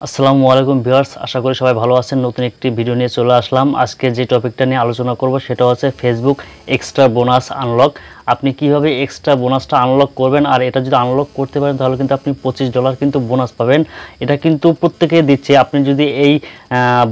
আসসালামু আলাইকুম ভিউয়ার্স, আশা করি সবাই ভালো আছেন। নতুন একটি ভিডিও নিয়ে চলে আসলাম। আজকে যে টপিকটা নিয়ে আলোচনা করব সেটা হচ্ছে ফেসবুক এক্সট্রা বোনাস আনলক। আপনি কিভাবে এক্সট্রা বোনাসটা আনলক করবেন, আর এটা যদি আনলক করতে পারেন তাহলে কিন্তু আপনি $25 কিন্তু বোনাস পাবেন। এটা কিন্তু প্রত্যেকেই দিচ্ছে। আপনি যদি এই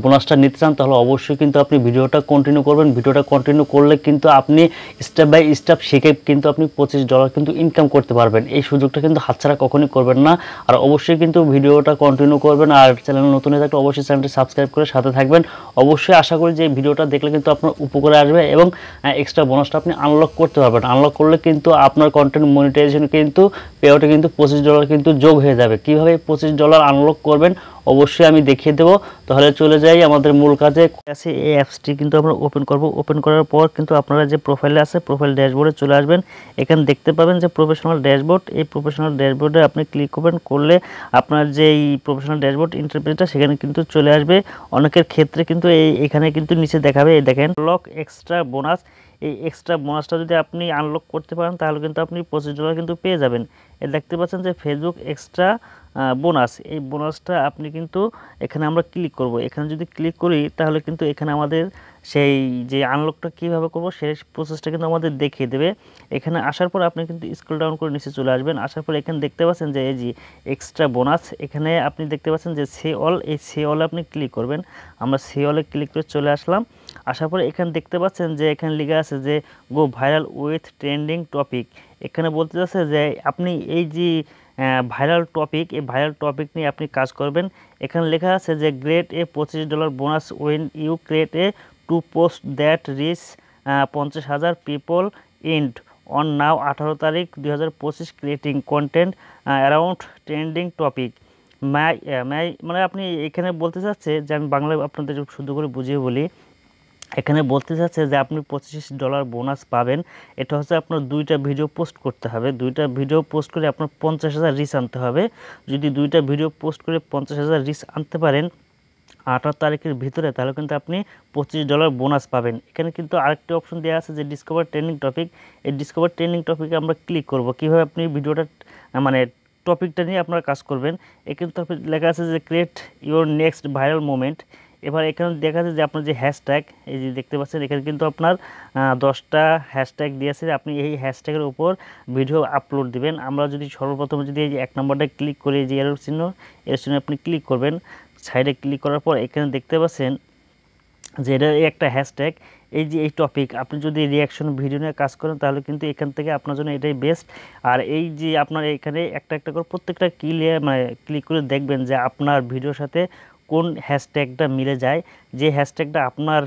বোনাসটা নিতে চান তাহলে অবশ্যই কিন্তু আপনি ভিডিওটা কন্টিনিউ করবেন। ভিডিওটা কন্টিনিউ করলে কিন্তু আপনি স্টেপ বাই স্টেপ শিখে কিন্তু আপনি $25 কিন্তু ইনকাম করতে পারবেন। এই সুযোগটা কিন্তু হাতছাড়া কখনই করবেন না। আর অবশ্যই কিন্তু ভিডিওটা কন্টিনিউ করবেন। আর চ্যানেল নতুন হয়ে থাকলে অবশ্যই চ্যানেলটি সাবস্ক্রাইব করে সাথে থাকবেন। অবশ্যই আশা করি যে ভিডিওটা দেখলে কিন্তু আপনার উপকারে আসবে এবং এক্সট্রা বোনাসটা আপনি আনলক করতে পারবেন। আনলক করলে কিন্তু আপনার কন্টেন্ট মনিটাইজেশন কিন্তু পেআউটে কিন্তু $25 কিন্তু যোগ হয়ে যাবে। কিভাবে $25 আনলক করবেন অবশ্যই আমি দেখিয়ে দেবো। তাহলে চলে যাই আমাদের মূল কাজে। এই অ্যাপসটি কিন্তু আমরা ওপেন করব। ওপেন করার পর কিন্তু আপনারা যে প্রোফাইলে আছে প্রোফাইল ড্যাশবোর্ডে চলে আসবেন। এখানে দেখতে পাবেন যে প্রফেশনাল ড্যাশবোর্ড। এই প্রফেশনাল ড্যাশবোর্ডে আপনি ক্লিক করবেন। করলে আপনার যে এই প্রফেশনাল ড্যাশবোর্ড ইন্টারফেসটা সেখানে কিন্তু চলে আসবে। অনেকের ক্ষেত্রে কিন্তু এখানে কিন্তু নিচে দেখাবে, এই দেখেন লক এক্সট্রা বোনাস। এই এক্সট্রা বোনাসটা যদি আপনি আনলক করতে পারেন তাহলে কিন্তু আপনি $25 কিন্তু পেয়ে যাবেন। এ দেখতে পাচ্ছেন যে ফেসবুক এক্সট্রা বোনাস। এই বোনাসটা আপনি কিন্তু এখানে আমরা ক্লিক করব। এখানে যদি ক্লিক করি তাহলে কিন্তু এখানে আমাদের সেই যে আনলকটা কীভাবে করব সেই প্রসেসটা কিন্তু আমাদের দেখিয়ে দেবে। এখানে আসার পর আপনি কিন্তু স্ক্রল ডাউন করে নিচে চলে আসবেন। আসার পর এখানে দেখতে পাচ্ছেন যে এই যে এক্সট্রা বোনাস, এখানে আপনি দেখতে পাচ্ছেন যে সে অল। এই সে অলে আপনি ক্লিক করবেন। আমরা সে অলে ক্লিক করে চলে আসলাম। আসার পরে এখানে দেখতে পাচ্ছেন যে এখানে লেখা আছে যে go viral with trending topic. এখানে বলতে চাচ্ছে যে আপনি এই যে ভাইরাল টপিক, এই ভাইরাল টপিক নিয়ে আপনি কাজ করবেন। এখানে লেখা আছে যে great a $25 bonus when you create a two post that reach 50,000 people end on Nov 18 তারিখ 2025 creating content around trending topic. মানে আপনি এখানে বলতে চাচ্ছে যে আমি বাংলায় আপনাদের শুদ্ধ করে বুঝিয়ে বলি। এখানে বলতে চাচ্ছে যে আপনি $25 বোনাস পাবেন। এটা হচ্ছে আপনার 2টা ভিডিও পোস্ট করতে হবে। 2টা ভিডিও পোস্ট করে আপনার 50,000 রিচ আনতে হবে। যদি 2টা ভিডিও পোস্ট করে 50,000 রিচ আনতে পারেন 18 তারিখের ভিতরে তাহলে কিন্তু আপনি $25 বোনাস পাবেন। এখানে কিন্তু আরেকটি অপশন দেওয়া আছে যে ডিসকভার ট্রেন্ডিং টপিক। এই ডিসকভার ট্রেন্ডিং টপিকে আমরা ক্লিক করব। কীভাবে আপনি ভিডিওটা মানে টপিকটা নিয়ে আপনারা কাজ করবেন। এখানে তো লেখা আছে যে create your next viral moment. এবার এখানে দেখা যাচ্ছে যে আপনার যে হ্যাশট্যাগ, এই যে দেখতে পাচ্ছেন এখানে কিন্তু আপনার 10টা হ্যাশট্যাগ দিয়েছে। আপনি এই হ্যাশট্যাগের উপর ভিডিও আপলোড দিবেন। আমরা যদি সর্বপ্রথম যদি এই যে 1 নম্বরটা ক্লিক করে যে এর চিহ্ন আপনি ক্লিক করবেন। সাইডে ক্লিক করার পর এখানে দেখতে পাচ্ছেন যে এটা একটা হ্যাশট্যাগ। এই যে এই টপিক আপনি যদি রিয়াকশন ভিডিও নিয়ে কাজ করেন তাহলে কিন্তু এখান থেকে আপনার জন্য এটাই বেস্ট। আর এই যে আপনার এখানে একটা একটা করে প্রত্যেকটা ক্লিক করে দেখবেন যে আপনার ভিডিওর সাথে কোন হ্যাশট্যাগটা মিলে যায়। যে হ্যাশট্যাগটা আপনার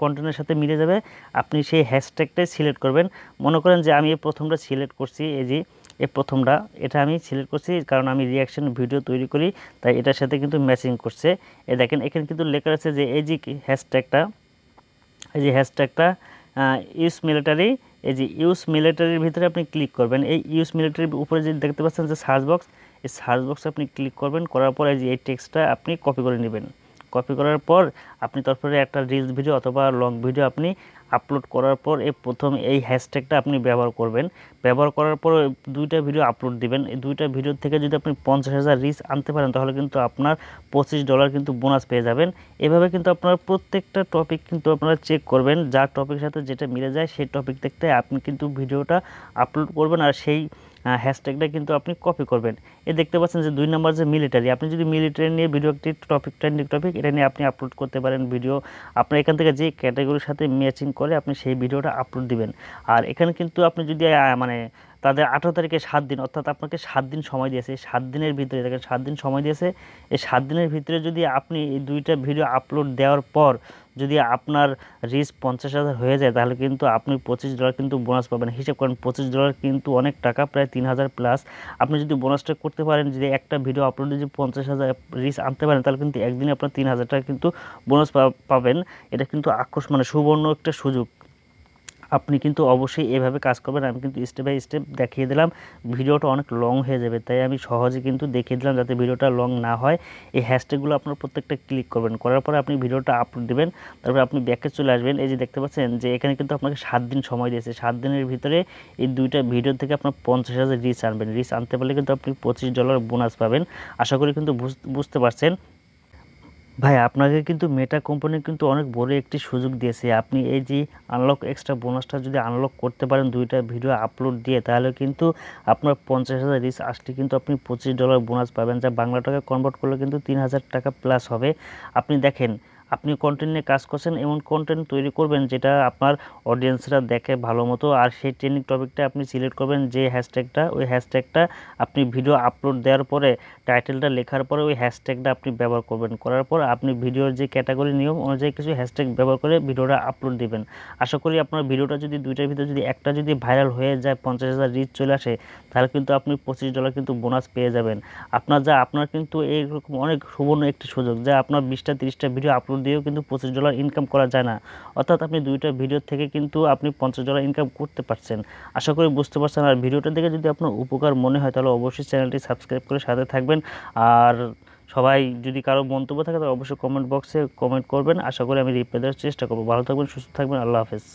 কন্টেন্টের সাথে মিলে যাবে আপনি সেই হ্যাশট্যাগটাই সিলেক্ট করবেন। মনে করেন যে আমি এই প্রথমটা সিলেক্ট করছি, এই যে এই প্রথমটা এটা আমি সিলেক্ট করছি কারণ আমি রিয়াকশন ভিডিও তৈরি করি, তাই এটার সাথে কিন্তু ম্যাচিং করছে। এই দেখেন এখানে কিন্তু লেখা আছে যে এই যে হ্যাশট্যাগটা ইউজ মিলিটারি। এই যে ইউজ মিলিটারির ভিতরে আপনি ক্লিক করবেন। এই ইউজ মিলিটারির উপরে যে দেখতে পাচ্ছেন যে সার্চ বক্স, এই সার্চ বক্সে আপনি ক্লিক করবেন। করার পর এই যে এই টেক্সটটা আপনি কপি করে নেবেন। কপি করার পর আপনি তারপরে একটা রিলস ভিডিও অথবা লং ভিডিও আপনি আপলোড করার পর প্রথম এই হ্যাশট্যাগটা আপনি ব্যবহার করবেন। ব্যবহার করার পর 2টা ভিডিও আপলোড দিবেন। এই 2টা ভিডিও থেকে যদি আপনি 50,000 রিচ আনতে পারেন তাহলে কিন্তু আপনার $25 কিন্তু বোনাস পেয়ে যাবেন। এভাবে কিন্তু আপনার প্রত্যেকটা টপিক কিন্তু আপনারা চেক করবেন, যার টপিকের সাথে যেটা মিলে যায় সেই টপিক দেখতে আপনি কিন্তু ভিডিওটা আপলোড করবেন আর সেই হ্যাশট্যাগটা কিন্তু আপনি কপি করবেন। দেখতে পাচ্ছেন যে 2 নম্বর যে মিলিটারি, আপনি যদি মিলিটারি নিয়ে ভিডিও একটি ট্রেন্ডিং টপিক এটা নিয়ে আপনি আপলোড করতে পারেন ভিডিও। আপনার এখান থেকে যে ক্যাটাগরির সাথে ম্যাচিং করে আপনি সেই ভিডিওটা আপলোড দিবেন। আর এখানে কিন্তু আপনি যদি তাদের 18 তারিখে 7 দিন, অর্থাৎ আপনাকে 7 দিন সময় দিয়েছে। 7 দিনের ভিতরে দেখেন 7 দিন সময় দিয়েছে। এই 7 দিনের ভিতরে যদি আপনি এই 2টা ভিডিও আপলোড দেওয়ার পর যদি আপনার রিচ 50,000 হয়ে যায় তাহলে কিন্তু আপনি $25 কিন্তু বোনাস পাবেন। হিসাব করেন $25 কিন্তু অনেক টাকা, প্রায় 3,000 প্লাস। আপনি যদি বোনাসটা করতে পারেন, যদি একটা ভিডিও আপলোডে যদি 50,000 রিচ আনতে পারেন তাহলে কিন্তু একদিনে আপনার 3,000 টাকা কিন্তু বোনাস পাবেন। এটা কিন্তু সুবর্ণ একটা সুযোগ। আপনি কিন্তু অবশ্যই এভাবে কাজ করবেন। আমি কিন্তু স্টেপ বাই স্টেপ দেখিয়ে দিলাম, ভিডিওটা অনেক লং হয়ে যাবে, তাই আমি সহজে কিন্তু দেখিয়ে দিলাম যাতে ভিডিওটা লং না হয়। এই হ্যাশট্যাগুলো আপনার প্রত্যেকটা ক্লিক করবেন, করার পরে আপনি ভিডিওটা আপলোড দেবেন। তারপরে আপনি ব্যাকে চলে আসবেন। এই যে দেখতে পাচ্ছেন যে এখানে কিন্তু আপনাকে 7 দিন সময় দিয়েছে। 7 দিনের ভিতরে এই দুইটা ভিডিও থেকে আপনার 50,000 রিচ আনবেন। রিচ আনতে পারলে কিন্তু আপনি $25 বোনাস পাবেন। আশা করি কিন্তু বুঝতে পারছেন। ভাই আপনাকে কিন্তু মেটা কোম্পানি কিন্তু অনেক বড় একটি সুযোগ দিয়েছে। আপনি এই যে আনলক এক্সট্রা বোনাসটা যদি আনলক করতে পারেন দুইটা ভিডিও আপলোড দিয়ে, তাহলে কিন্তু আপনার 50,000 রিচ আসলে কিন্তু আপনি $25 বোনাস পাবেন, যা বাংলা টাকায় কনভার্ট করলে কিন্তু 3,000 টাকা প্লাস হবে। আপনি দেখেন, আপনি কন্টেন্ট নিয়ে কাজ করছেন, এমন কন্টেন্ট তৈরি করবেন যেটা আপনার অডিয়েন্সরা দেখে ভালো মতো, আর সেই ট্রেন্ডিং টপিকটা আপনি সিলেক্ট করবেন যে হ্যাশট্যাগটা, ওই হ্যাশট্যাগটা আপনি ভিডিও আপলোড দেওয়ার পরে টাইটেলটা লেখার পরে ওই হ্যাশট্যাগটা আপনি ব্যবহার করবেন। করার পর আপনি ভিডিওর যে ক্যাটাগরি নিয়ম অনুযায়ী কিছু হ্যাশট্যাগ ব্যবহার করে ভিডিওটা আপলোড দিবেন। আশা করি আপনার ভিডিওটা যদি দুইটার ভিতরে যদি একটা যদি ভাইরাল হয়ে যায়, 50,000 রিচ চলে আসে, তাহলে কিন্তু আপনি $25 কিন্তু বোনাস পেয়ে যাবেন। আপনার কিন্তু এইরকম অনেক সুবর্ণ একটি সুযোগ, যা আপনার 20টা 30টা ভিডিও আপলোড দিয়েও কিন্তু $25 ইনকাম করা যায় না। অর্থাৎ আপনি দুইটা ভিডিও থেকে কিন্তু আপনি $50 ইনকাম করতে পারছেন। আশা করি বুঝতে পারছেন। আর ভিডিওটা দেখে যদি আপনার উপকার মনে হয়, তাহলে অবশ্যই চ্যানেলটি সাবস্ক্রাইব করে সাথে থাকবেন। আর সবাই যদি কারো মন্তব্য থাকে তাহলে অবশ্যই কমেন্ট বক্সে কমেন্ট করবেন। আশা করি আমি রিপ্লাই দেওয়ার চেষ্টা করবো। ভালো থাকবেন, সুস্থ থাকবেন, আল্লাহ হাফেজ।